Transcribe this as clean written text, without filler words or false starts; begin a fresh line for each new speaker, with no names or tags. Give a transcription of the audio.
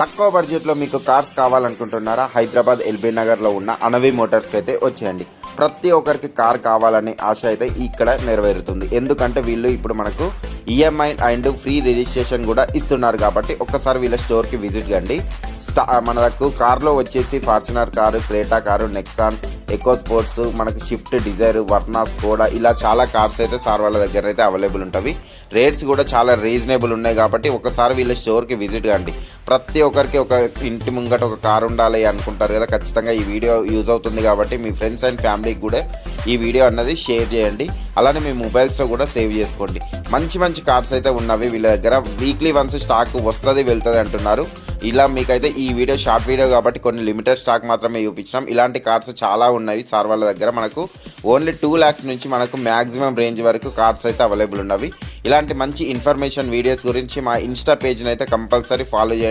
తక్కువ బడ్జెట్లో మీకు కార్స్ కావాలనుకుంటున్నారా? హైదరాబాద్ ఎల్బీ నగర్లో ఉన్న అనవి మోటార్స్కి అయితే వచ్చేయండి. ప్రతి ఒక్కరికి కార్ కావాలనే ఆశ అయితే ఇక్కడ నెరవేరుతుంది. ఎందుకంటే వీళ్ళు ఇప్పుడు మనకు ఈఎంఐ అండ్ ఫ్రీ రిజిస్ట్రేషన్ కూడా ఇస్తున్నారు. కాబట్టి ఒక్కసారి వీళ్ళ స్టోర్కి విజిట్ కండి. మనకు కార్లో వచ్చేసి Fortuner car, Creta car, Nexon, eco sports, మనకు షిఫ్ట్ డిజైర్, వర్నా, స్కోడా ఇలా చాలా కార్స్ అయితే సార్ వాళ్ళ దగ్గర అయితే అవైలబుల్ ఉంటాయి. రేట్స్ కూడా చాలా రీజనబుల్ ఉన్నాయి. కాబట్టి ఒకసారి వీళ్ళ స్టోర్కి విజిట్ కండి. ప్రతి ఒక్కరికి ఒక ఇంటి ముంగట ఒక కారు ఉండాలి అనుకుంటారు కదా, ఖచ్చితంగా ఈ వీడియో యూజ్ అవుతుంది. కాబట్టి మీ ఫ్రెండ్స్ అండ్ ఫ్యామిలీకి కూడా ఈ వీడియో అన్నది షేర్ చేయండి. అలానే మీ మొబైల్స్లో కూడా సేవ్ చేసుకోండి. మంచి మంచి కార్స్ అయితే ఉన్నవి వీళ్ళ దగ్గర. వీక్లీ వన్స్ స్టాక్ వస్తుంది వెళ్తుంది అంటున్నారు. ఇలా మీకైతే ఈ వీడియో షార్ట్ వీడియో కాబట్టి కొన్ని లిమిటెడ్ స్టాక్ మాత్రమే చూపించినాం. ఇలాంటి కార్స్ చాలా ఉన్నాయి సార్ వాళ్ళ దగ్గర. మనకు ఓన్లీ 2 lakhs నుంచి మనకు మ్యాక్సిమం రేంజ్ వరకు కార్స్ అయితే అవైలబుల్ ఉన్నవి. ఇలాంటి మంచి ఇన్ఫర్మేషన్ వీడియోస్ గురించి మా ఇన్స్టా పేజ్ని అయితే కంపల్సరీ ఫాలో చేయండి.